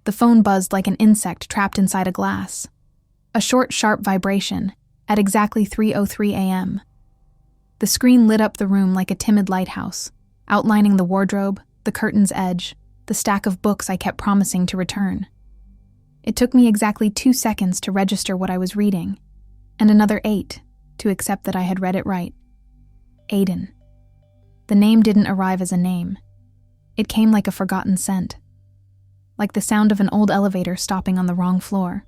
The phone buzzed like an insect trapped inside a glass. A short, sharp vibration at exactly 3:03 a.m. The screen lit up the room like a timid lighthouse, outlining the wardrobe, the curtain's edge, the stack of books I kept promising to return. It took me exactly 2 seconds to register what I was reading, and another 8 to accept that I had read it right. Aiden. The name didn't arrive as a name. It came like a forgotten scent. Like the sound of an old elevator stopping on the wrong floor.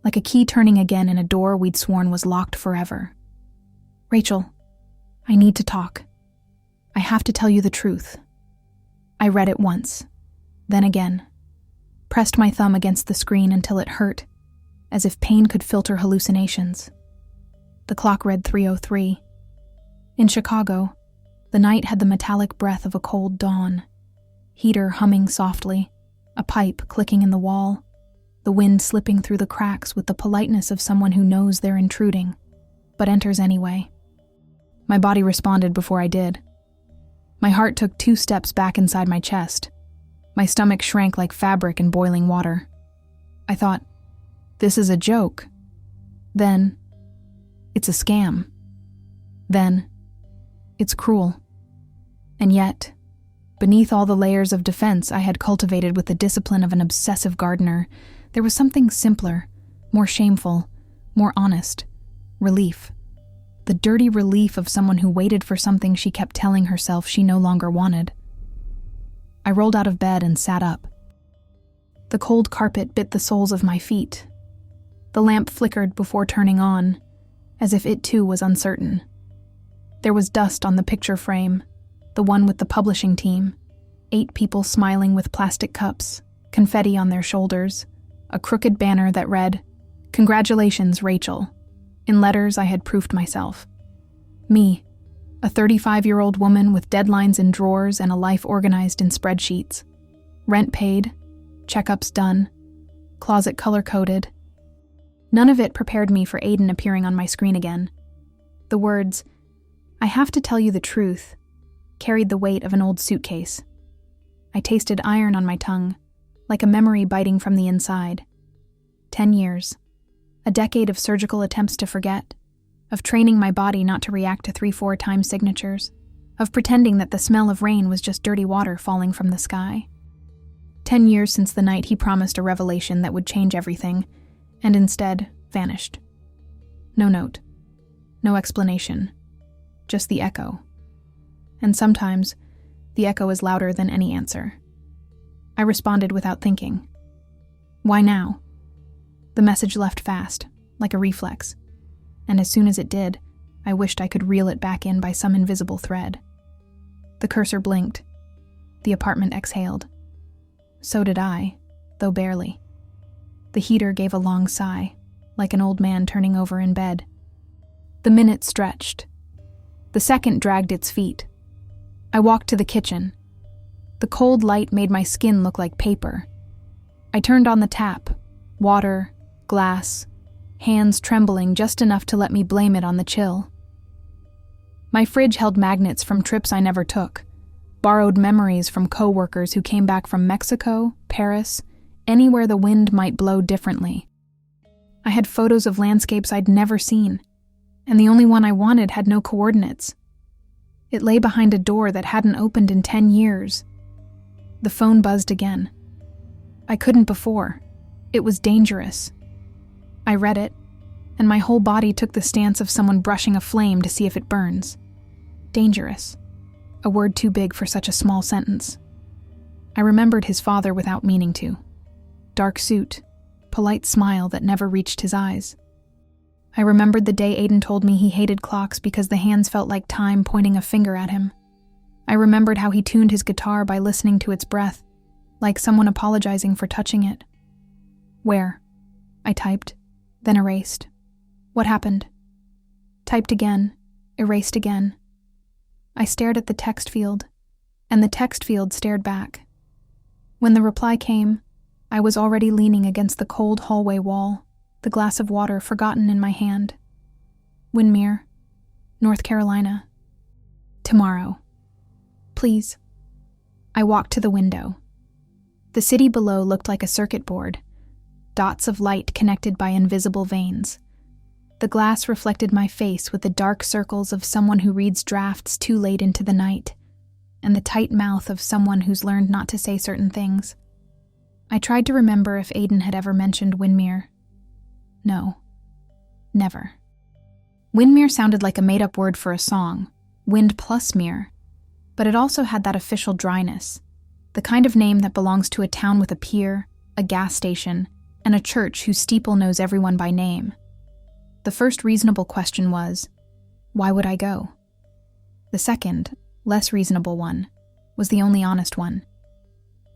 Like a key turning again in a door we'd sworn was locked forever. Rachel, I need to talk. I have to tell you the truth. I read it once, then again. Pressed my thumb against the screen until it hurt, as if pain could filter hallucinations. The clock read 3:03. In Chicago, the night had the metallic breath of a cold dawn. Heater humming softly, a pipe clicking in the wall, the wind slipping through the cracks with the politeness of someone who knows they're intruding, but enters anyway. My body responded before I did. My heart took 2 steps back inside my chest. My stomach shrank like fabric in boiling water. I thought, this is a joke. Then, it's a scam. Then, it's cruel. And yet, beneath all the layers of defense I had cultivated with the discipline of an obsessive gardener, there was something simpler, more shameful, more honest. Relief. The dirty relief of someone who waited for something she kept telling herself she no longer wanted. I rolled out of bed and sat up. The cold carpet bit the soles of my feet. The lamp flickered before turning on, as if it too was uncertain. There was dust on the picture frame, the one with the publishing team, 8 people smiling with plastic cups, confetti on their shoulders, a crooked banner that read, "Congratulations, Rachel," in letters I had proofed myself. Me, a 35-year-old woman with deadlines in drawers and a life organized in spreadsheets. Rent paid, checkups done, closet color-coded. None of it prepared me for Aiden appearing on my screen again. The words, "I have to tell you the truth," carried the weight of an old suitcase. I tasted iron on my tongue, like a memory biting from the inside. 10 years. A decade of surgical attempts to forget, of training my body not to react to 3-4 time signatures, of pretending that the smell of rain was just dirty water falling from the sky. 10 years since the night he promised a revelation that would change everything, and instead vanished. No note. No explanation. Just the echo. And sometimes, the echo is louder than any answer. I responded without thinking. Why now? The message left fast, like a reflex, and as soon as it did, I wished I could reel it back in by some invisible thread. The cursor blinked. The apartment exhaled. So did I, though barely. The heater gave a long sigh, like an old man turning over in bed. The minute stretched. The second dragged its feet. I walked to the kitchen. The cold light made my skin look like paper. I turned on the tap, water, glass, hands trembling just enough to let me blame it on the chill. My fridge held magnets from trips I never took, borrowed memories from coworkers who came back from Mexico, Paris, anywhere the wind might blow differently. I had photos of landscapes I'd never seen, and the only one I wanted had no coordinates. It lay behind a door that hadn't opened in 10 years. The phone buzzed again. I couldn't before. It was dangerous. I read it, and my whole body took the stance of someone brushing a flame to see if it burns. Dangerous. A word too big for such a small sentence. I remembered his father without meaning to. Dark suit, polite smile that never reached his eyes. I remembered the day Aiden told me he hated clocks because the hands felt like time pointing a finger at him. I remembered how he tuned his guitar by listening to its breath, like someone apologizing for touching it. Where? I typed, then erased. What happened? Typed again, erased again. I stared at the text field, and the text field stared back. When the reply came, I was already leaning against the cold hallway wall, the glass of water forgotten in my hand. Windermere, North Carolina. Tomorrow. Please. I walked to the window. The city below looked like a circuit board, dots of light connected by invisible veins. The glass reflected my face with the dark circles of someone who reads drafts too late into the night, and the tight mouth of someone who's learned not to say certain things. I tried to remember if Aiden had ever mentioned Windmere. No. Never. Windmere sounded like a made-up word for a song, wind plus mere, but it also had that official dryness, the kind of name that belongs to a town with a pier, a gas station, and a church whose steeple knows everyone by name. The first reasonable question was, why would I go? The second, less reasonable one, was the only honest one.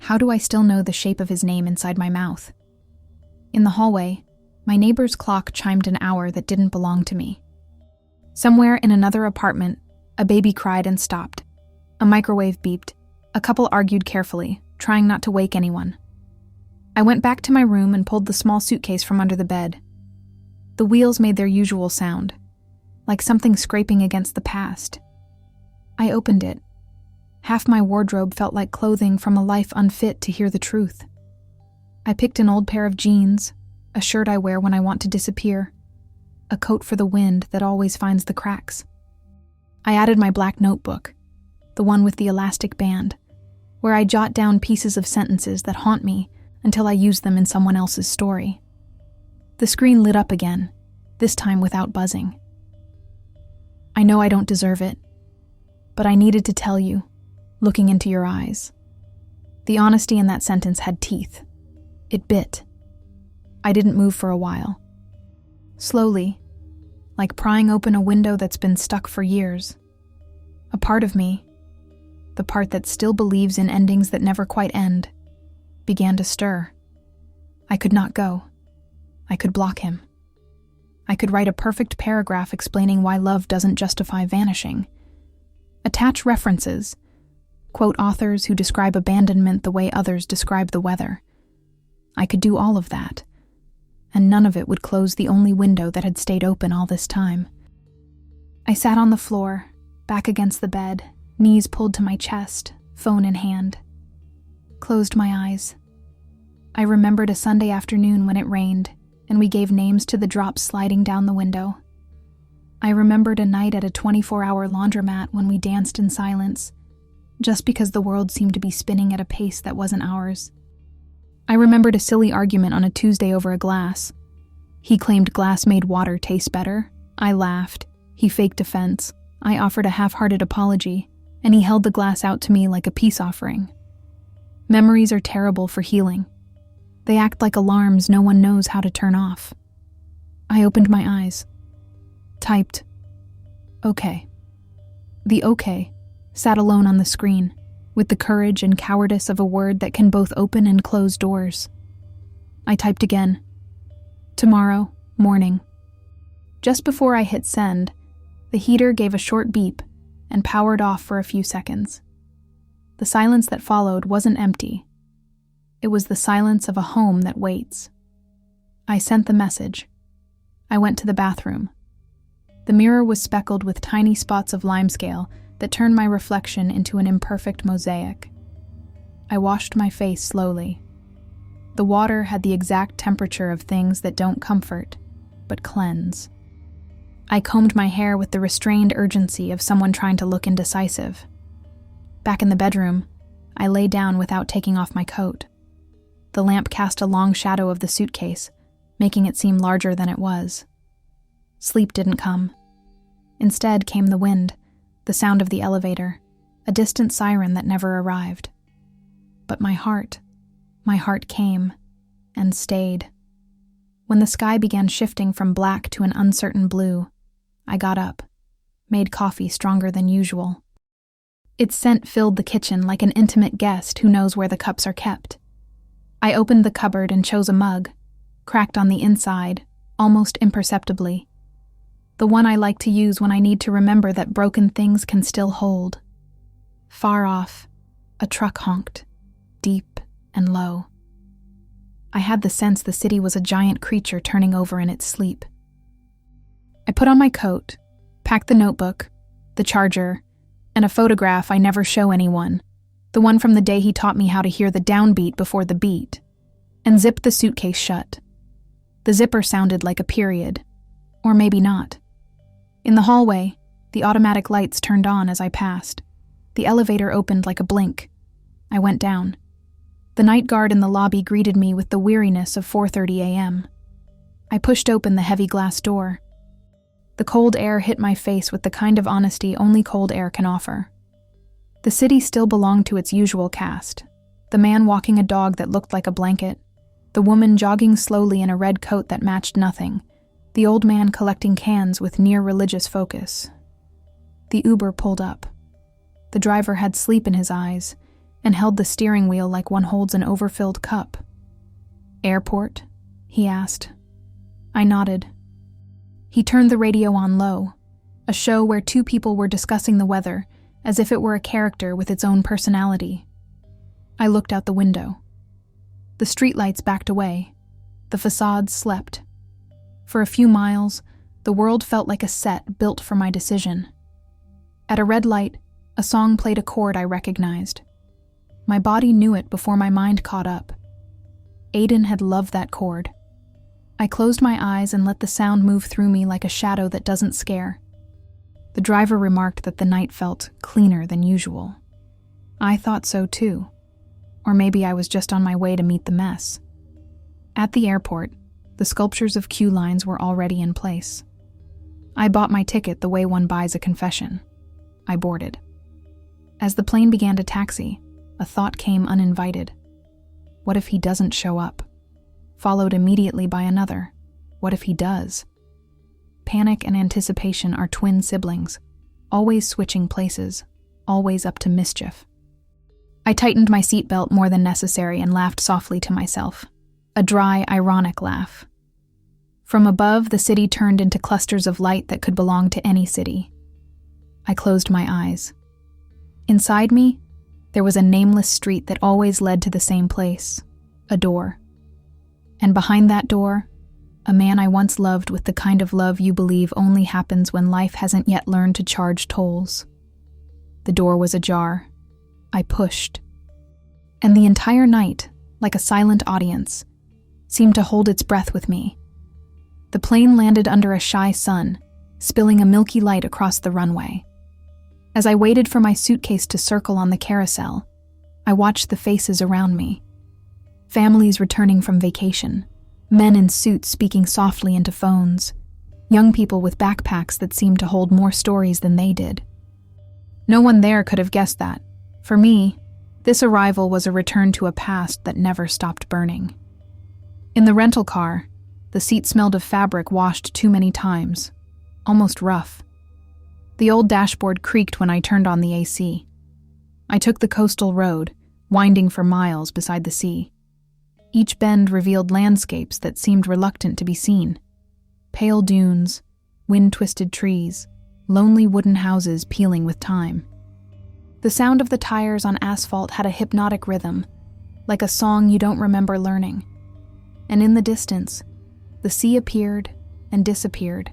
How do I still know the shape of his name inside my mouth? In the hallway, my neighbor's clock chimed an hour that didn't belong to me. Somewhere in another apartment, a baby cried and stopped. A microwave beeped. A couple argued carefully, trying not to wake anyone. I went back to my room and pulled the small suitcase from under the bed. The wheels made their usual sound, like something scraping against the past. I opened it. Half my wardrobe felt like clothing from a life unfit to hear the truth. I picked an old pair of jeans, a shirt I wear when I want to disappear, a coat for the wind that always finds the cracks. I added my black notebook, the one with the elastic band, where I jot down pieces of sentences that haunt me until I use them in someone else's story. The screen lit up again, this time without buzzing. I know I don't deserve it, but I needed to tell you, looking into your eyes. The honesty in that sentence had teeth. It bit. I didn't move for a while. Slowly, like prying open a window that's been stuck for years, a part of me, the part that still believes in endings that never quite end, began to stir. I could not go. I could block him. I could write a perfect paragraph explaining why love doesn't justify vanishing. Attach references. Quote authors who describe abandonment the way others describe the weather. I could do all of that, and none of it would close the only window that had stayed open all this time. I sat on the floor, back against the bed, knees pulled to my chest, phone in hand. Closed my eyes. I remembered a Sunday afternoon when it rained, and we gave names to the drops sliding down the window. I remembered a night at a 24-hour laundromat when we danced in silence, just because the world seemed to be spinning at a pace that wasn't ours. I remembered a silly argument on a Tuesday over a glass. He claimed glass made water taste better. I laughed. He faked offense. I offered a half-hearted apology, and he held the glass out to me like a peace offering. Memories are terrible for healing. They act like alarms no one knows how to turn off. I opened my eyes. Typed, okay. The okay sat alone on the screen, with the courage and cowardice of a word that can both open and close doors. I typed again. Tomorrow, morning. Just before I hit send, the heater gave a short beep and powered off for a few seconds. The silence that followed wasn't empty. It was the silence of a home that waits. I sent the message. I went to the bathroom. The mirror was speckled with tiny spots of limescale that turned my reflection into an imperfect mosaic. I washed my face slowly. The water had the exact temperature of things that don't comfort, but cleanse. I combed my hair with the restrained urgency of someone trying to look indecisive. Back in the bedroom, I lay down without taking off my coat. The lamp cast a long shadow of the suitcase, making it seem larger than it was. Sleep didn't come. Instead came the wind, the sound of the elevator, a distant siren that never arrived. But my heart came and stayed. When the sky began shifting from black to an uncertain blue, I got up, made coffee stronger than usual. Its scent filled the kitchen like an intimate guest who knows where the cups are kept. I opened the cupboard and chose a mug, cracked on the inside, almost imperceptibly. The one I like to use when I need to remember that broken things can still hold. Far off, a truck honked, deep and low. I had the sense the city was a giant creature turning over in its sleep. I put on my coat, packed the notebook, the charger, and a photograph I never show anyone, the the one from the day he taught me how to hear the downbeat before the beat, and zipped the suitcase shut. The zipper sounded like a period, or maybe not. In the hallway, the automatic lights turned on as I passed. The elevator opened like a blink. I went down. The night guard in the lobby greeted me with the weariness of 4:30 a.m. I pushed open the heavy glass door. The cold air hit my face with the kind of honesty only cold air can offer. The city still belonged to its usual cast. The man walking a dog that looked like a blanket, the woman jogging slowly in a red coat that matched nothing, the old man collecting cans with near-religious focus. The Uber pulled up. The driver had sleep in his eyes and held the steering wheel like one holds an overfilled cup. "Airport?" he asked. I nodded. He turned the radio on low, a show where two people were discussing the weather as if it were a character with its own personality. I looked out the window. The streetlights backed away. The facades slept. For a few miles, the world felt like a set built for my decision. At a red light, a song played a chord I recognized. My body knew it before my mind caught up. Aiden had loved that chord. I closed my eyes and let the sound move through me like a shadow that doesn't scare. The driver remarked that the night felt cleaner than usual. I thought so too. Or maybe I was just on my way to meet the mess. At the airport, the sculptures of queue lines were already in place. I bought my ticket the way one buys a confession. I boarded. As the plane began to taxi, a thought came uninvited. What if he doesn't show up? Followed immediately by another. What if he does? Panic and anticipation are twin siblings, always switching places, always up to mischief. I tightened my seatbelt more than necessary and laughed softly to myself. A dry, ironic laugh. From above, the city turned into clusters of light that could belong to any city. I closed my eyes. Inside me, there was a nameless street that always led to the same place, a door. And behind that door, a man I once loved with the kind of love you believe only happens when life hasn't yet learned to charge tolls. The door was ajar. I pushed. And the entire night, like a silent audience, seemed to hold its breath with me. The plane landed under a shy sun, spilling a milky light across the runway. As I waited for my suitcase to circle on the carousel, I watched the faces around me. Families returning from vacation, men in suits speaking softly into phones, young people with backpacks that seemed to hold more stories than they did. No one there could have guessed that. For me, this arrival was a return to a past that never stopped burning. In the rental car, the seat smelled of fabric washed too many times, almost rough. The old dashboard creaked when I turned on the AC. I took the coastal road, winding for miles beside the sea. Each bend revealed landscapes that seemed reluctant to be seen. Pale dunes, wind-twisted trees, lonely wooden houses peeling with time. The sound of the tires on asphalt had a hypnotic rhythm, like a song you don't remember learning. And in the distance, the sea appeared and disappeared,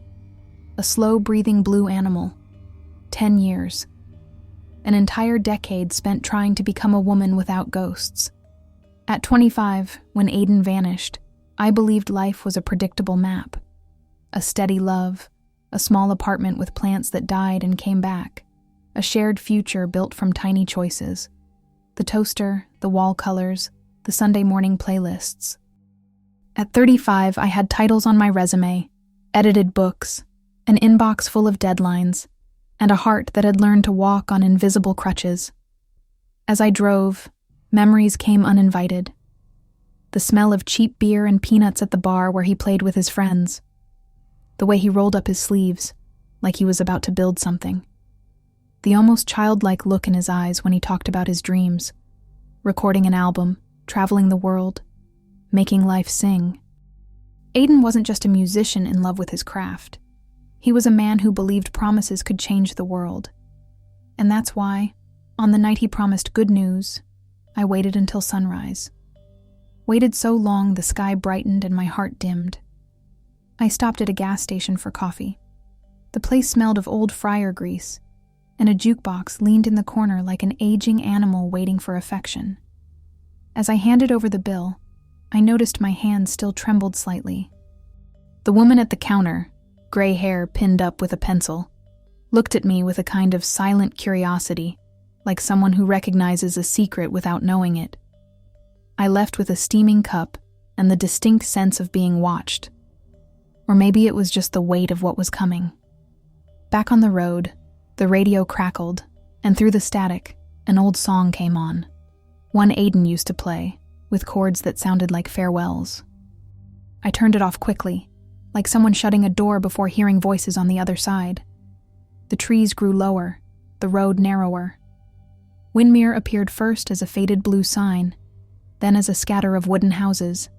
a slow-breathing blue animal. 10 years. An entire decade spent trying to become a woman without ghosts. At 25, when Aiden vanished, I believed life was a predictable map. A steady love, a small apartment with plants that died and came back, a shared future built from tiny choices. The toaster, the wall colors, the Sunday morning playlists. At 35, I had titles on my resume, edited books, an inbox full of deadlines, and a heart that had learned to walk on invisible crutches. As I drove, memories came uninvited. The smell of cheap beer and peanuts at the bar where he played with his friends. The way he rolled up his sleeves, like he was about to build something. The almost childlike look in his eyes when he talked about his dreams. Recording an album, traveling the world, making life sing. Aiden wasn't just a musician in love with his craft. He was a man who believed promises could change the world. And that's why, on the night he promised good news, I waited until sunrise. Waited so long the sky brightened and my heart dimmed. I stopped at a gas station for coffee. The place smelled of old fryer grease. and a jukebox leaned in the corner like an aging animal waiting for affection. As I handed over the bill, I noticed my hand still trembled slightly. The woman at the counter, gray hair pinned up with a pencil, looked at me with a kind of silent curiosity, like someone who recognizes a secret without knowing it. I left with a steaming cup and the distinct sense of being watched. Or maybe it was just the weight of what was coming. Back on the road, the radio crackled, and through the static, an old song came on. One Aiden used to play, with chords that sounded like farewells. I turned it off quickly, like someone shutting a door before hearing voices on the other side. The trees grew lower, the road narrower. Windmere appeared first as a faded blue sign, then as a scatter of wooden houses.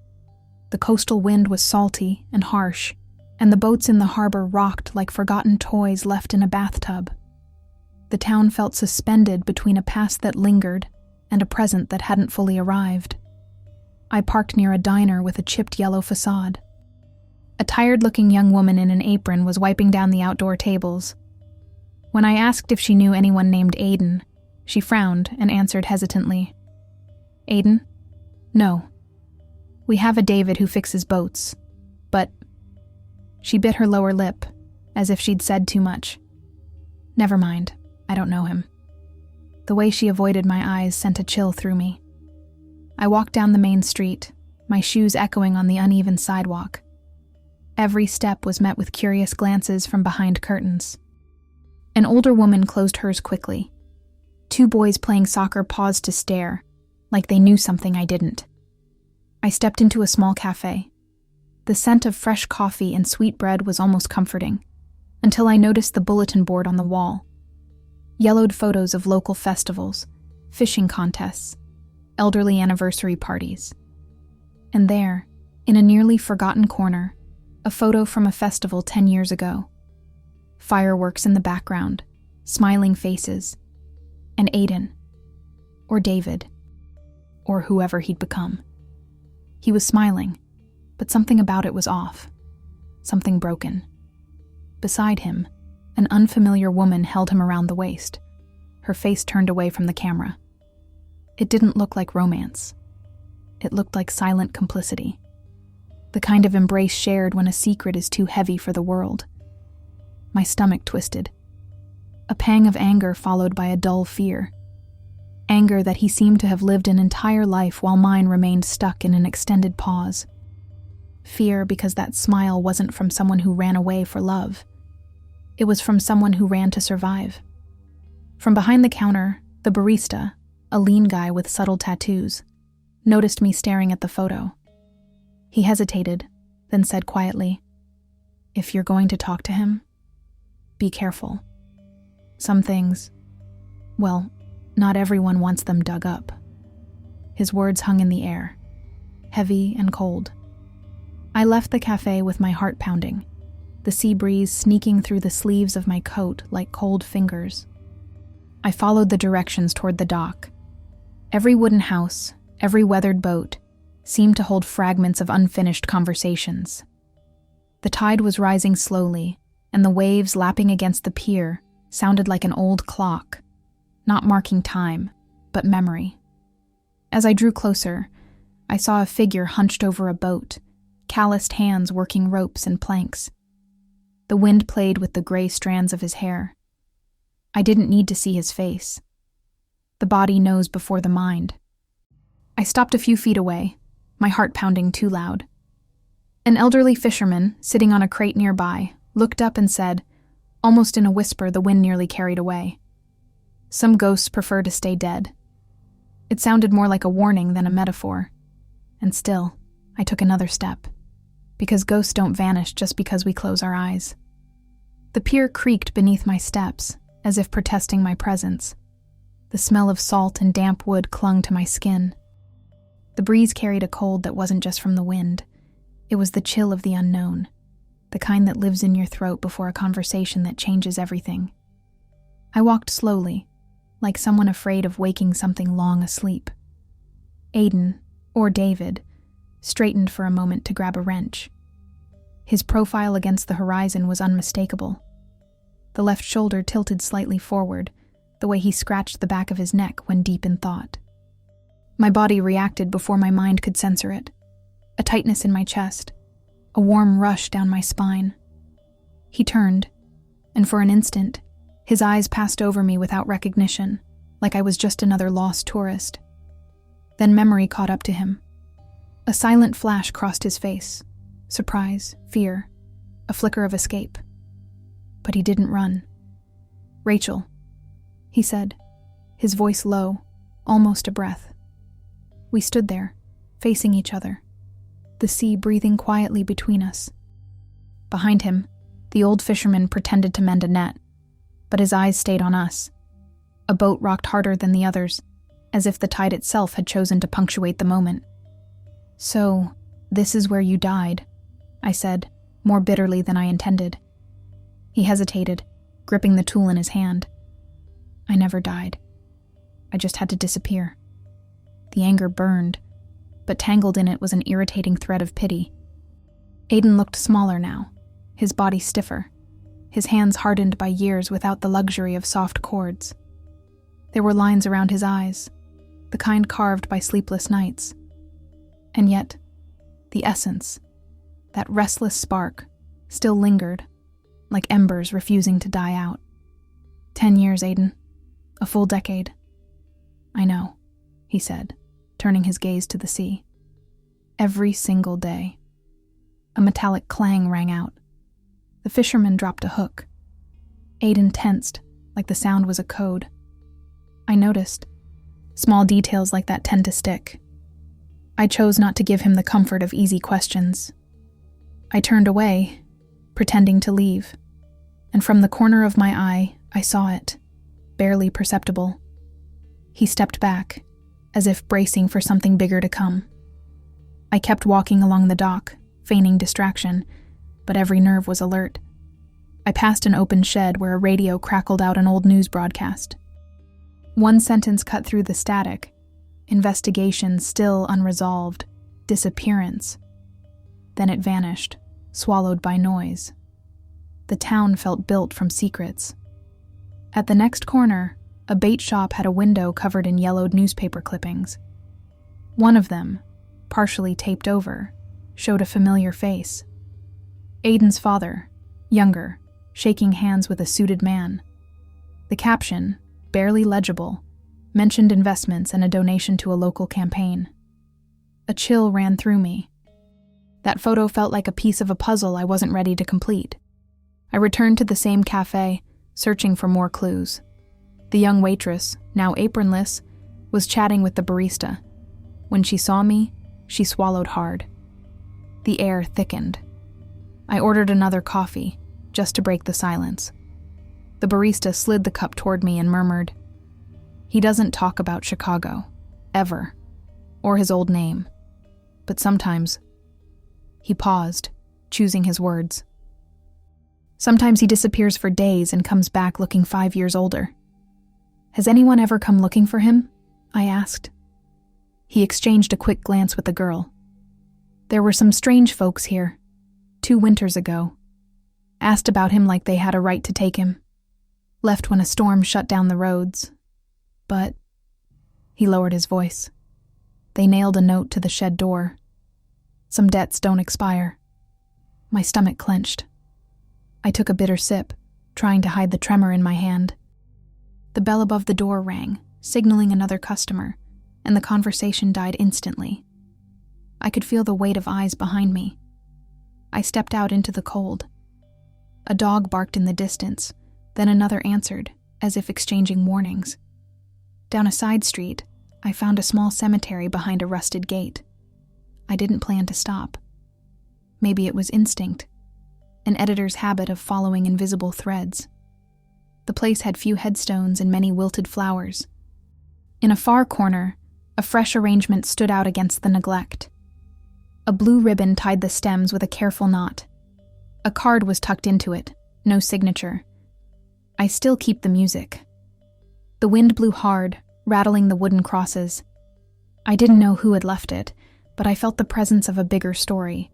The coastal wind was salty and harsh, and the boats in the harbor rocked like forgotten toys left in a bathtub. The town felt suspended between a past that lingered and a present that hadn't fully arrived. I parked near a diner with a chipped yellow facade. A tired-looking young woman in an apron was wiping down the outdoor tables. When I asked if she knew anyone named Aiden, she frowned and answered hesitantly. Aiden? No. We have a David who fixes boats, but... She bit her lower lip, as if she'd said too much. Never mind, I don't know him. The way she avoided my eyes sent a chill through me. I walked down the main street, my shoes echoing on the uneven sidewalk. Every step was met with curious glances from behind curtains. An older woman closed hers quickly. Two boys playing soccer paused to stare, like they knew something I didn't. I stepped into a small cafe. The scent of fresh coffee and sweet bread was almost comforting, until I noticed the bulletin board on the wall. Yellowed photos of local festivals, fishing contests, elderly anniversary parties. And there, in a nearly forgotten corner, a photo from a festival 10 years ago. Fireworks in the background, smiling faces, and Aiden, or David, or whoever he'd become. He was smiling, but something about it was off, something broken. Beside him, an unfamiliar woman held him around the waist, her face turned away from the camera. It didn't look like romance. It looked like silent complicity, the kind of embrace shared when a secret is too heavy for the world. My stomach twisted. A pang of anger followed by a dull fear. Anger that he seemed to have lived an entire life while mine remained stuck in an extended pause. Fear because that smile wasn't from someone who ran away for love. It was from someone who ran to survive. From behind the counter, the barista, a lean guy with subtle tattoos, noticed me staring at the photo. He hesitated, then said quietly, "If you're going to talk to him, be careful. Some things, well, not everyone wants them dug up." His words hung in the air, heavy and cold. I left the cafe with my heart pounding, the sea breeze sneaking through the sleeves of my coat like cold fingers. I followed the directions toward the dock. Every wooden house, every weathered boat, seemed to hold fragments of unfinished conversations. The tide was rising slowly, and the waves lapping against the pier sounded like an old clock, not marking time, but memory. As I drew closer, I saw a figure hunched over a boat, calloused hands working ropes and planks. The wind played with the gray strands of his hair. I didn't need to see his face. The body knows before the mind. I stopped a few feet away, my heart pounding too loud. An elderly fisherman, sitting on a crate nearby, looked up and said, almost in a whisper the wind nearly carried away, "Some ghosts prefer to stay dead." It sounded more like a warning than a metaphor. And still, I took another step, because ghosts don't vanish just because we close our eyes. The pier creaked beneath my steps, as if protesting my presence. The smell of salt and damp wood clung to my skin. The breeze carried a cold that wasn't just from the wind. It was the chill of the unknown, the kind that lives in your throat before a conversation that changes everything. I walked slowly, like someone afraid of waking something long asleep. Aiden, or David, straightened for a moment to grab a wrench. His profile against the horizon was unmistakable. the left shoulder tilted slightly forward, the way he scratched the back of his neck when deep in thought. My body reacted before my mind could censor it. A tightness in my chest, a warm rush down my spine. He turned, and for an instant, his eyes passed over me without recognition, like I was just another lost tourist. Then memory caught up to him. A silent flash crossed his face. Surprise, fear, a flicker of escape. But he didn't run. "Rachel," he said, his voice low, almost a breath. We stood there, facing each other, the sea breathing quietly between us. Behind him, the old fisherman pretended to mend a net, but his eyes stayed on us. A boat rocked harder than the others, as if the tide itself had chosen to punctuate the moment. "So, this is where you died," I said, more bitterly than I intended. He hesitated, gripping the tool in his hand. "I never died. I just had to disappear." The anger burned, but tangled in it was an irritating thread of pity. Aiden looked smaller now, his body stiffer, his hands hardened by years without the luxury of soft cords. There were lines around his eyes, the kind carved by sleepless nights. And yet, the essence, that restless spark, still lingered, like embers refusing to die out. 10 years, Aiden. A full decade. "I know," he said, turning his gaze to the sea. "Every single day." A metallic clang rang out. The fisherman dropped a hook. Aiden tensed, like the sound was a code. I noticed. Small details like that tend to stick. I chose not to give him the comfort of easy questions. I turned away, pretending to leave, and from the corner of my eye, I saw it, barely perceptible. He stepped back, as if bracing for something bigger to come. I kept walking along the dock, feigning distraction, but every nerve was alert. I passed an open shed where a radio crackled out an old news broadcast. One sentence cut through the static. Investigation still unresolved. Disappearance. Then it vanished, swallowed by noise. The town felt built from secrets. At the next corner, a bait shop had a window covered in yellowed newspaper clippings. One of them, partially taped over, showed a familiar face. Aiden's father, younger, shaking hands with a suited man. The caption, barely legible, mentioned investments and a donation to a local campaign. A chill ran through me. That photo felt like a piece of a puzzle I wasn't ready to complete. I returned to the same cafe, searching for more clues. The young waitress, now apronless, was chatting with the barista. When she saw me, she swallowed hard. The air thickened. I ordered another coffee, just to break the silence. The barista slid the cup toward me and murmured, "He doesn't talk about Chicago, ever, or his old name, but sometimes..." He paused, choosing his words. "Sometimes he disappears for days and comes back looking 5 years older." "Has anyone ever come looking for him?" I asked. He exchanged a quick glance with the girl. "There were some strange folks here, 2 winters ago. Asked about him like they had a right to take him. Left when a storm shut down the roads. But..." He lowered his voice. "They nailed a note to the shed door. Some debts don't expire." My stomach clenched. I took a bitter sip, trying to hide the tremor in my hand. The bell above the door rang, signaling another customer, and the conversation died instantly. I could feel the weight of eyes behind me. I stepped out into the cold. A dog barked in the distance, then another answered, as if exchanging warnings. Down a side street, I found a small cemetery behind a rusted gate. I didn't plan to stop. Maybe it was instinct, an editor's habit of following invisible threads. The place had few headstones and many wilted flowers. In a far corner, a fresh arrangement stood out against the neglect. A blue ribbon tied the stems with a careful knot. A card was tucked into it, no signature. "I still keep the music." The wind blew hard, rattling the wooden crosses. I didn't know who had left it, but I felt the presence of a bigger story,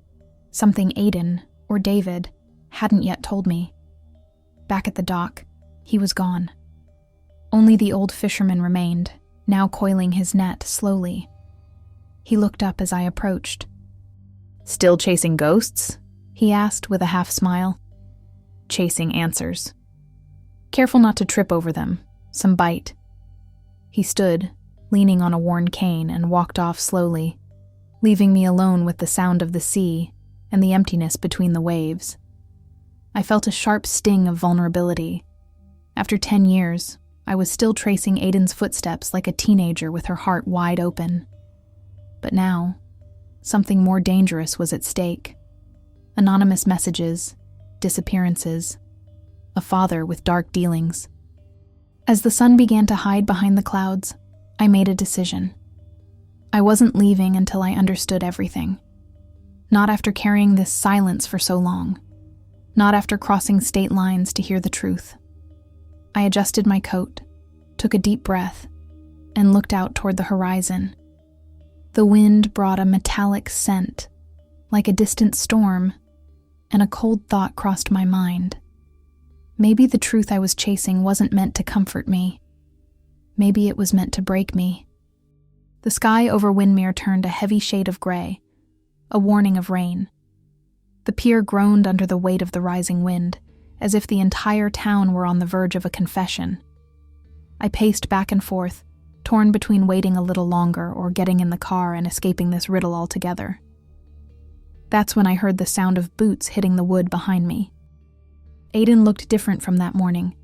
something Aiden, or David, hadn't yet told me. Back at the dock, he was gone. Only the old fisherman remained, now coiling his net slowly. He looked up as I approached. "Still chasing ghosts?" he asked with a half smile. "Chasing answers. Careful not to trip over them. Some bite." He stood, leaning on a worn cane, and walked off slowly, leaving me alone with the sound of the sea and the emptiness between the waves. I felt a sharp sting of vulnerability. After 10 years, I was still tracing Aiden's footsteps like a teenager with her heart wide open. But now, something more dangerous was at stake. Anonymous messages, disappearances, a father with dark dealings. As the sun began to hide behind the clouds, I made a decision. I wasn't leaving until I understood everything. Not after carrying this silence for so long. Not after crossing state lines to hear the truth. I adjusted my coat, took a deep breath, and looked out toward the horizon. The wind brought a metallic scent, like a distant storm, and a cold thought crossed my mind. Maybe the truth I was chasing wasn't meant to comfort me. Maybe it was meant to break me. The sky over Windmere turned a heavy shade of gray, a warning of rain. The pier groaned under the weight of the rising wind, as if the entire town were on the verge of a confession. I paced back and forth, torn between waiting a little longer or getting in the car and escaping this riddle altogether. That's when I heard the sound of boots hitting the wood behind me. Aiden looked different from that morning.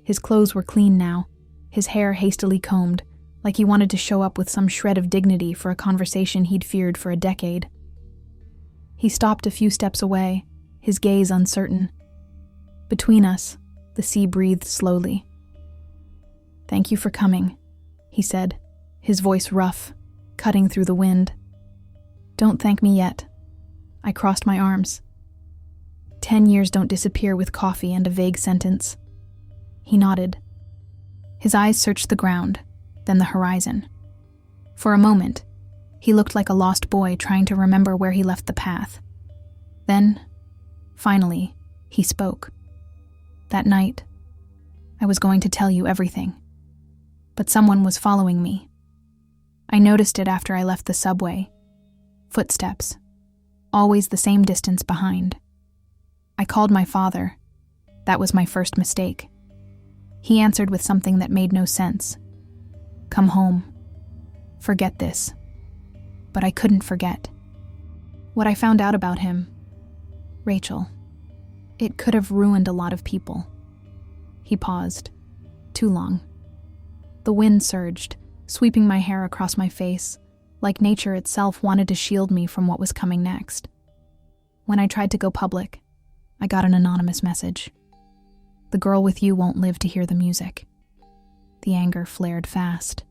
His clothes were clean now, his hair hastily combed, like he wanted to show up with some shred of dignity for a conversation he'd feared for a decade. He stopped a few steps away, his gaze uncertain. Between us, the sea breathed slowly. "Thank you for coming," he said, his voice rough, cutting through the wind. "Don't thank me yet." I crossed my arms. 10 years don't disappear with coffee and a vague sentence. He nodded. His eyes searched the ground, then the horizon. For a moment, he looked like a lost boy trying to remember where he left the path. Then, finally, he spoke. "That night, I was going to tell you everything. But someone was following me. I noticed it after I left the subway. Footsteps. Always the same distance behind. I called my father. That was my first mistake. He answered with something that made no sense. Come home. Forget this. But I couldn't forget. What I found out about him, Rachel, it could have ruined a lot of people." He paused. Too long. The wind surged, sweeping my hair across my face, like nature itself wanted to shield me from what was coming next. When I tried to go public, I got an anonymous message. "The girl with you won't live to hear the music." The anger flared fast.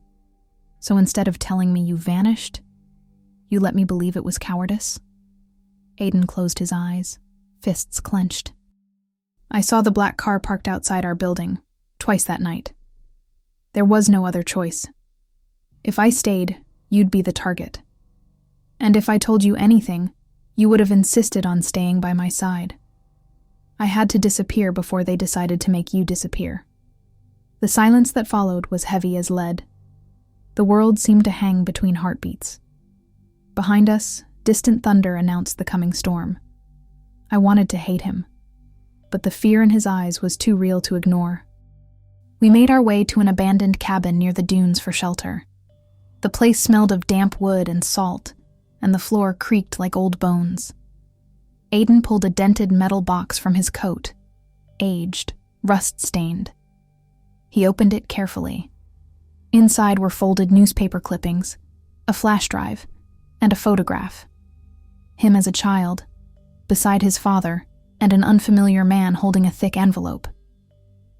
"So instead of telling me you vanished, you let me believe it was cowardice?" Aiden closed his eyes, fists clenched. I saw the black car parked outside our building, twice that night. There was no other choice. If I stayed, you'd be the target. And if I told you anything, you would have insisted on staying by my side. I had to disappear before they decided to make you disappear. The silence that followed was heavy as lead. The world seemed to hang between heartbeats. Behind us, distant thunder announced the coming storm. I wanted to hate him, but the fear in his eyes was too real to ignore. We made our way to an abandoned cabin near the dunes for shelter. The place smelled of damp wood and salt, and the floor creaked like old bones. Aiden pulled a dented metal box from his coat, aged, rust-stained. He opened it carefully. Inside were folded newspaper clippings, a flash drive, and a photograph. Him as a child, beside his father, and an unfamiliar man holding a thick envelope.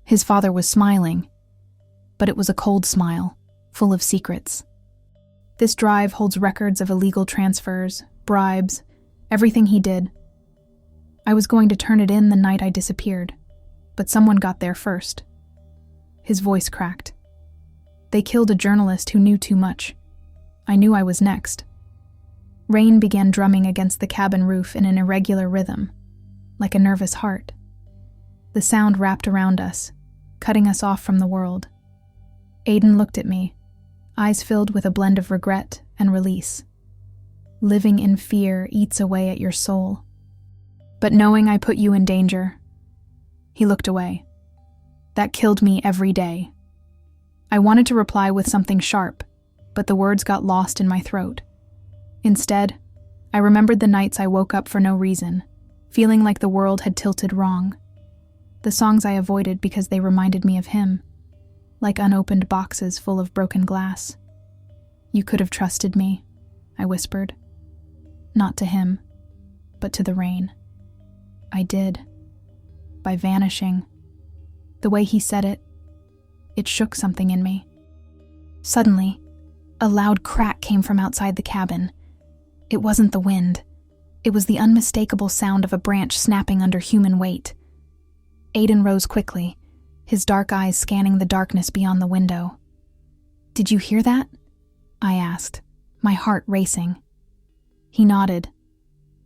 His father was smiling, but it was a cold smile, full of secrets. This drive holds records of illegal transfers, bribes, everything he did. I was going to turn it in the night I disappeared, but someone got there first. His voice cracked. They killed a journalist who knew too much. I knew I was next. Rain began drumming against the cabin roof in an irregular rhythm, like a nervous heart. The The sound wrapped around us, cutting us off from the world. Aiden looked at me, eyes filled with a blend of regret and release. Living in fear eats away at your soul. But knowing I put you in danger. He looked away. That killed me every day. I wanted to reply with something sharp, but the words got lost in my throat. Instead, I remembered the nights I woke up for no reason, feeling like the world had tilted wrong. The songs I avoided because they reminded me of him, like unopened boxes full of broken glass. You could have trusted me, I whispered. Not to him, but to the rain. I did. By vanishing. The way he said it, it shook something in me. Suddenly, a loud crack came from outside the cabin. It wasn't the wind. It was the unmistakable sound of a branch snapping under human weight. Aiden rose quickly, his dark eyes scanning the darkness beyond the window. Did you hear that? I asked, my heart racing. He nodded,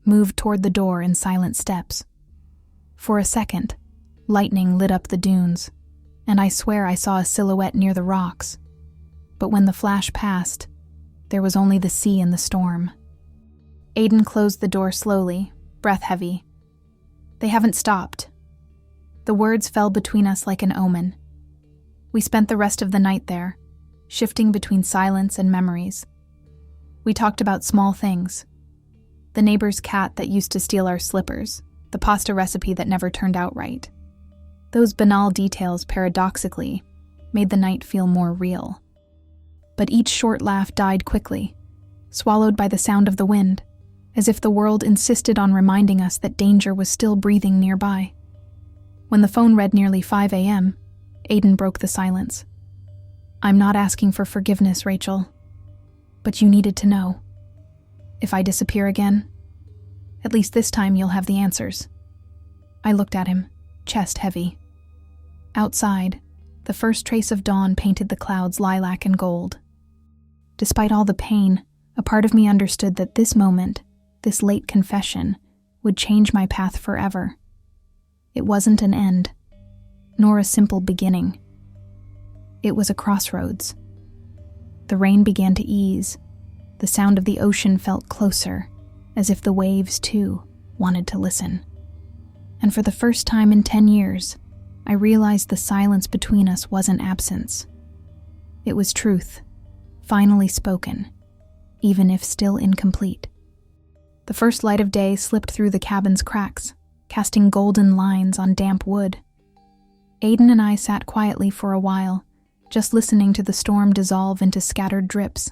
moved toward the door in silent steps. For a second, lightning lit up the dunes, and I swear I saw a silhouette near the rocks. But when the flash passed, there was only the sea and the storm. Aiden closed the door slowly, breath heavy. They haven't stopped. The words fell between us like an omen. We spent the rest of the night there, shifting between silence and memories. We talked about small things. The neighbor's cat that used to steal our slippers, the pasta recipe that never turned out right. Those banal details, paradoxically, made the night feel more real. But each short laugh died quickly, swallowed by the sound of the wind, as if the world insisted on reminding us that danger was still breathing nearby. When the phone read nearly 5 a.m., Aiden broke the silence. I'm not asking for forgiveness, Rachel, but you needed to know. If I disappear again, at least this time you'll have the answers. I looked at him, chest heavy. Outside, the first trace of dawn painted the clouds lilac and gold. Despite all the pain, a part of me understood that this moment, this late confession, would change my path forever. It wasn't an end, nor a simple beginning. It was a crossroads. The rain began to ease. The sound of the ocean felt closer, as if the waves, too, wanted to listen. And for the first time in 10 years, I realized the silence between us wasn't absence. It was truth, finally spoken, even if still incomplete. The first light of day slipped through the cabin's cracks, casting golden lines on damp wood. Aiden and I sat quietly for a while, just listening to the storm dissolve into scattered drips.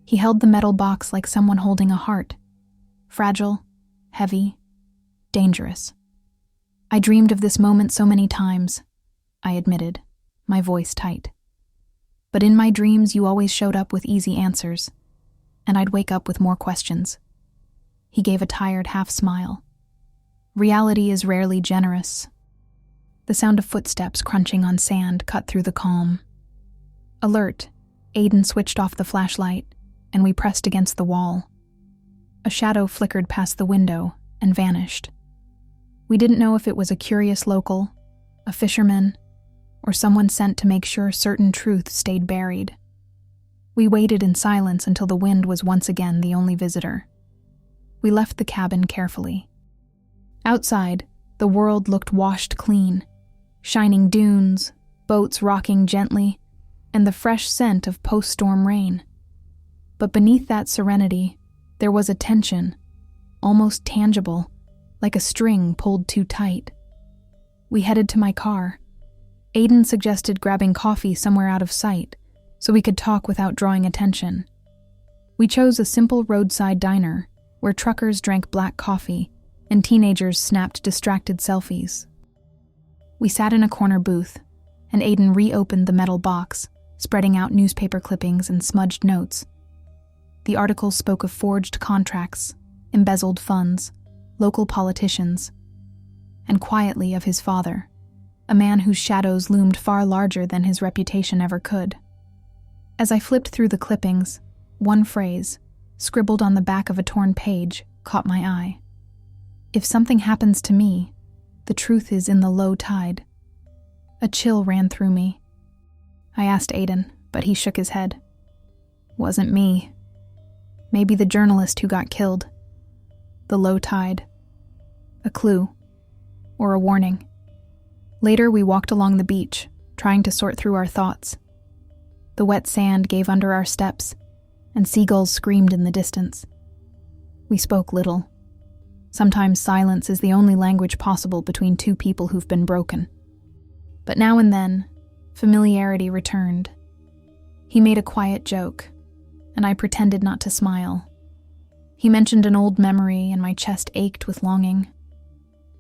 He held the metal box like someone holding a heart, fragile, heavy, dangerous. I dreamed of this moment so many times, I admitted, my voice tight. But in my dreams, you always showed up with easy answers, and I'd wake up with more questions. He gave a tired half-smile. Reality is rarely generous. The sound of footsteps crunching on sand cut through the calm. Alert, Aiden switched off the flashlight, and we pressed against the wall. A shadow flickered past the window and vanished. We didn't know if it was a curious local, a fisherman, or someone sent to make sure certain truth stayed buried. We waited in silence until the wind was once again the only visitor. We left the cabin carefully. Outside, the world looked washed clean, shining dunes, boats rocking gently, and the fresh scent of post-storm rain. But beneath that serenity, there was a tension, almost tangible, like a string pulled too tight. We headed to my car. Aiden suggested grabbing coffee somewhere out of sight so we could talk without drawing attention. We chose a simple roadside diner where truckers drank black coffee and teenagers snapped distracted selfies. We sat in a corner booth, and Aiden reopened the metal box, spreading out newspaper clippings and smudged notes. The article spoke of forged contracts, embezzled funds, local politicians, and quietly of his father, a man whose shadows loomed far larger than his reputation ever could. As I flipped through the clippings, one phrase, scribbled on the back of a torn page, caught my eye. If something happens to me, The truth is in the low tide. A chill ran through me. I asked Aiden, but he shook his head. Wasn't me. Maybe the journalist who got killed. The low tide. A clue. Or a warning. Later, we walked along the beach, trying to sort through our thoughts. The wet sand gave under our steps, and seagulls screamed in the distance. We spoke little. Sometimes silence is the only language possible between two people who've been broken. But now and then, familiarity returned. He made a quiet joke, and I pretended not to smile. He mentioned an old memory, and my chest ached with longing.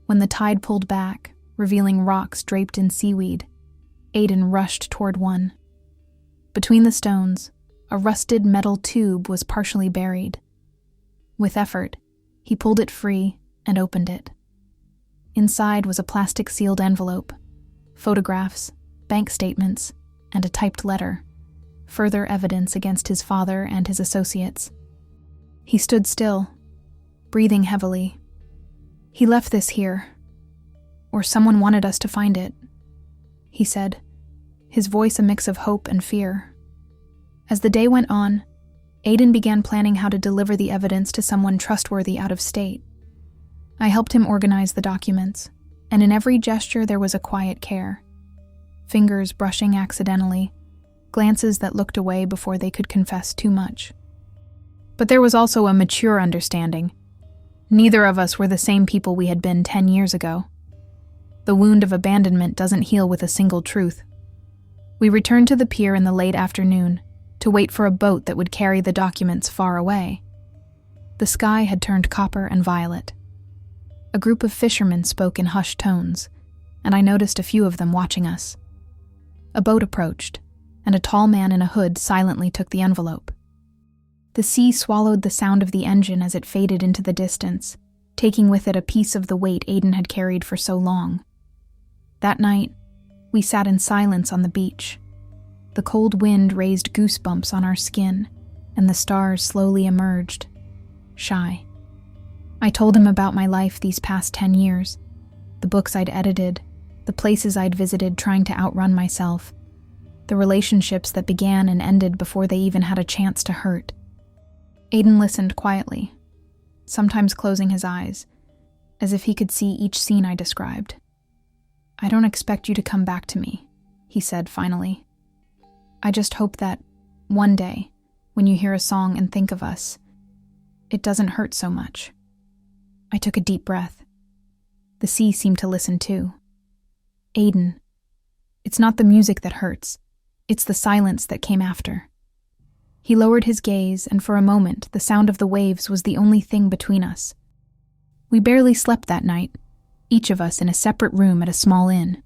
When the tide pulled back, revealing rocks draped in seaweed, Aiden rushed toward one. Between the stones, a rusted metal tube was partially buried. With effort, he pulled it free and opened it. Inside was a plastic-sealed envelope, photographs, bank statements, and a typed letter, further evidence against his father and his associates. He stood still, breathing heavily. He left this here, or someone wanted us to find it, he said, his voice a mix of hope and fear. As the day went on, Aiden began planning how to deliver the evidence to someone trustworthy out of state. I helped him organize the documents, and in every gesture there was a quiet care. Fingers brushing accidentally, glances that looked away before they could confess too much. But there was also a mature understanding. Neither of us were the same people we had been 10 years ago. The wound of abandonment doesn't heal with a single truth. We returned to the pier in the late afternoon to wait for a boat that would carry the documents far away. The sky had turned copper and violet. A group of fishermen spoke in hushed tones, and I noticed a few of them watching us. A boat approached, and a tall man in a hood silently took the envelope. The sea swallowed the sound of the engine as it faded into the distance, taking with it a piece of the weight Aiden had carried for so long. That night, we sat in silence on the beach. The cold wind raised goosebumps on our skin, and the stars slowly emerged, shy. I told him about my life these past 10 years, the books I'd edited, the places I'd visited trying to outrun myself, the relationships that began and ended before they even had a chance to hurt. Aiden listened quietly, sometimes closing his eyes, as if he could see each scene I described. I don't expect you to come back to me, he said finally. I just hope that, one day, when you hear a song and think of us, it doesn't hurt so much. I took a deep breath. The sea seemed to listen too. Aiden, it's not the music that hurts, it's the silence that came after. He lowered his gaze, and for a moment, the sound of the waves was the only thing between us. We barely slept that night, each of us in a separate room at a small inn.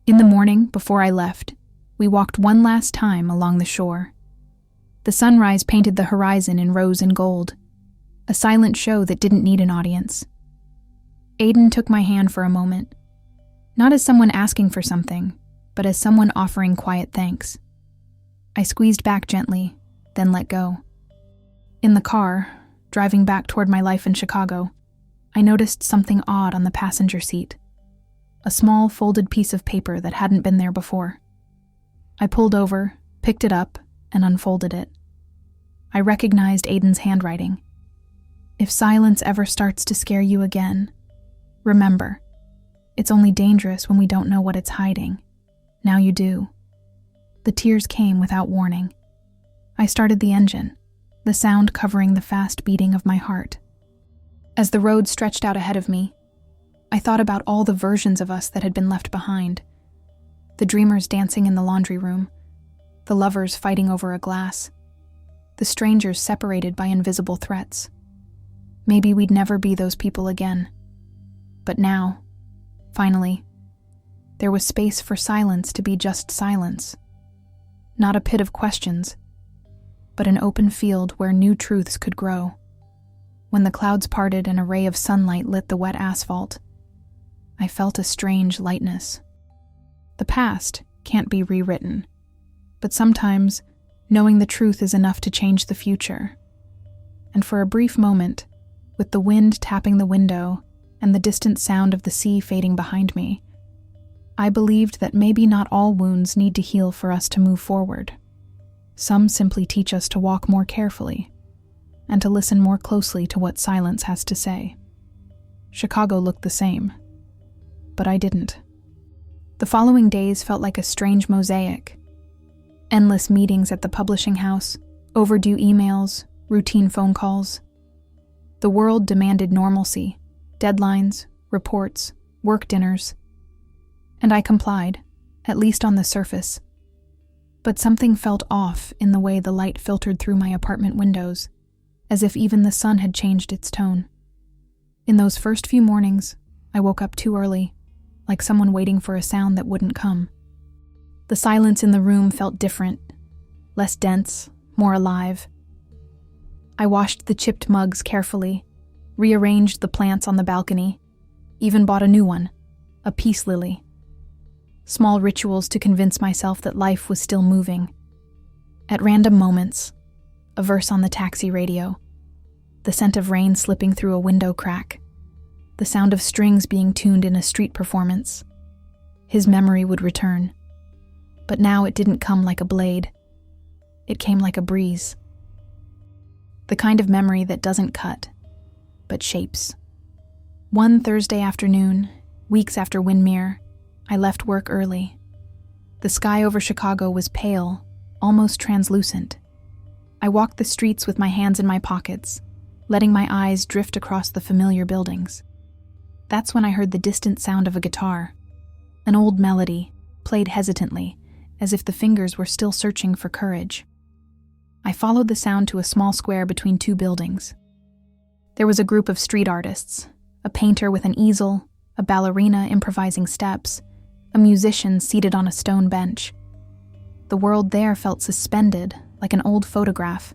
In the morning, before I left, we walked one last time along the shore. The sunrise painted the horizon in rose and gold, a silent show that didn't need an audience. Aiden took my hand for a moment, not as someone asking for something, but as someone offering quiet thanks. I squeezed back gently, then let go. In the car, driving back toward my life in Chicago, I noticed something odd on the passenger seat. A small folded piece of paper that hadn't been there before. I pulled over, picked it up, and unfolded it. I recognized Aiden's handwriting. If silence ever starts to scare you again, remember, it's only dangerous when we don't know what it's hiding. Now you do. The tears came without warning. I started the engine, the sound covering the fast beating of my heart. As the road stretched out ahead of me, I thought about all the versions of us that had been left behind. The dreamers dancing in the laundry room, the lovers fighting over a glass, the strangers separated by invisible threats. Maybe we'd never be those people again. But now, finally, there was space for silence to be just silence. Not a pit of questions, but an open field where new truths could grow. When the clouds parted and a ray of sunlight lit the wet asphalt, I felt a strange lightness. The past can't be rewritten, but sometimes knowing the truth is enough to change the future. And for a brief moment, with the wind tapping the window and the distant sound of the sea fading behind me, I believed that maybe not all wounds need to heal for us to move forward. Some simply teach us to walk more carefully and to listen more closely to what silence has to say. Chicago looked the same, but I didn't. The following days felt like a strange mosaic. Endless meetings at the publishing house, overdue emails, routine phone calls. The world demanded normalcy, deadlines, reports, work dinners. And I complied, at least on the surface. But something felt off in the way the light filtered through my apartment windows, as if even the sun had changed its tone. In those first few mornings, I woke up too early, like someone waiting for a sound that wouldn't come. The silence in the room felt different, less dense, more alive. I washed the chipped mugs carefully, rearranged the plants on the balcony, even bought a new one, a peace lily. Small rituals to convince myself that life was still moving. At random moments, a verse on the taxi radio, the scent of rain slipping through a window crack, the sound of strings being tuned in a street performance. His memory would return. But now it didn't come like a blade. It came like a breeze. The kind of memory that doesn't cut, but shapes. One Thursday afternoon, weeks after Windmere, I left work early. The sky over Chicago was pale, almost translucent. I walked the streets with my hands in my pockets, letting my eyes drift across the familiar buildings. That's when I heard the distant sound of a guitar, an old melody, played hesitantly, as if the fingers were still searching for courage. I followed the sound to a small square between two buildings. There was a group of street artists, a painter with an easel, a ballerina improvising steps, a musician seated on a stone bench. The world there felt suspended, like an old photograph,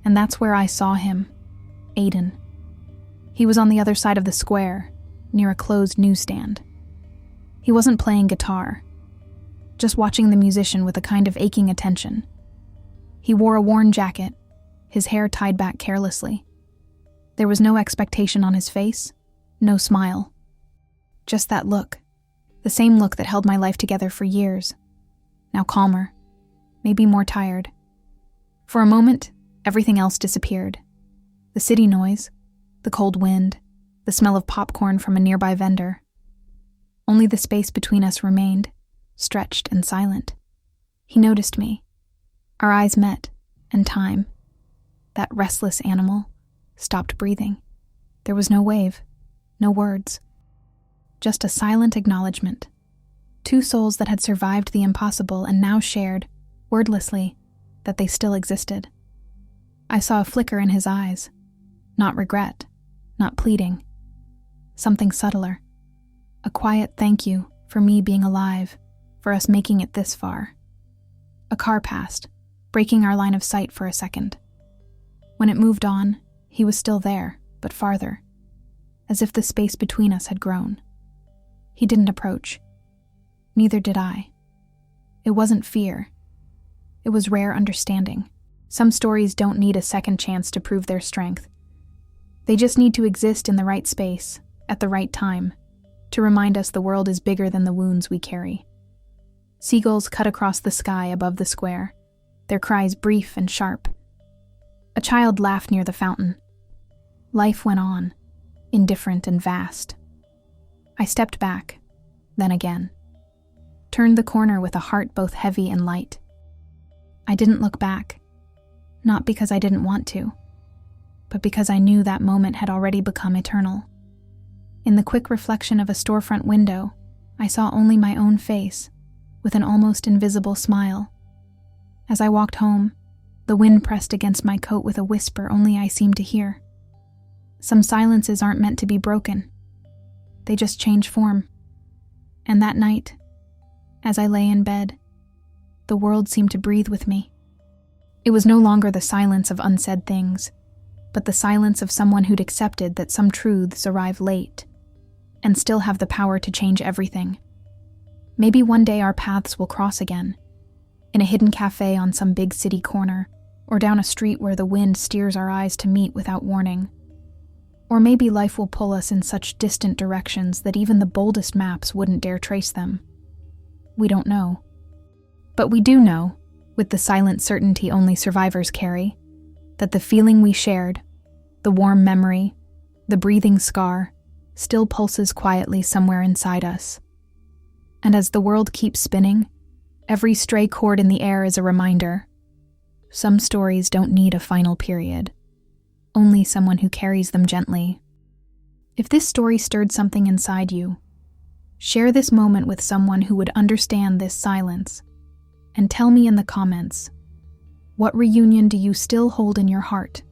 and that's where I saw him, Aiden. He was on the other side of the square, near a closed newsstand. He wasn't playing guitar, just watching the musician with a kind of aching attention. He wore a worn jacket, his hair tied back carelessly. There was no expectation on his face, no smile. Just that look, the same look that held my life together for years. Now calmer, maybe more tired. For a moment, everything else disappeared. The city noise, the cold wind, the smell of popcorn from a nearby vendor. Only the space between us remained, stretched and silent. He noticed me. Our eyes met, and time, that restless animal, stopped breathing. There was no wave, no words. Just a silent acknowledgement. Two souls that had survived the impossible and now shared, wordlessly, that they still existed. I saw a flicker in his eyes. Not regret, not pleading. Something subtler. A quiet thank you for me being alive, for us making it this far. A car passed, breaking our line of sight for a second. When it moved on, he was still there, but farther, as if the space between us had grown. He didn't approach. Neither did I. It wasn't fear. It was rare understanding. Some stories don't need a second chance to prove their strength. They just need to exist in the right space, at the right time, to remind us the world is bigger than the wounds we carry. Seagulls cut across the sky above the square, their cries brief and sharp. A child laughed near the fountain. Life went on, indifferent and vast. I stepped back, then again. Turned the corner with a heart both heavy and light. I didn't look back, not because I didn't want to, but because I knew that moment had already become eternal. In the quick reflection of a storefront window, I saw only my own face, with an almost invisible smile. As I walked home, the wind pressed against my coat with a whisper only I seemed to hear. Some silences aren't meant to be broken. They just change form. And that night, as I lay in bed, the world seemed to breathe with me. It was no longer the silence of unsaid things, but the silence of someone who'd accepted that some truths arrive late and still have the power to change everything. Maybe one day our paths will cross again, in a hidden cafe on some big city corner, or down a street where the wind steers our eyes to meet without warning. Or maybe life will pull us in such distant directions that even the boldest maps wouldn't dare trace them. We don't know. But we do know, with the silent certainty only survivors carry, that the feeling we shared, the warm memory, the breathing scar, still pulses quietly somewhere inside us. And as the world keeps spinning, every stray chord in the air is a reminder. Some stories don't need a final period, only someone who carries them gently. If this story stirred something inside you, share this moment with someone who would understand this silence, and tell me in the comments, what reunion do you still hold in your heart?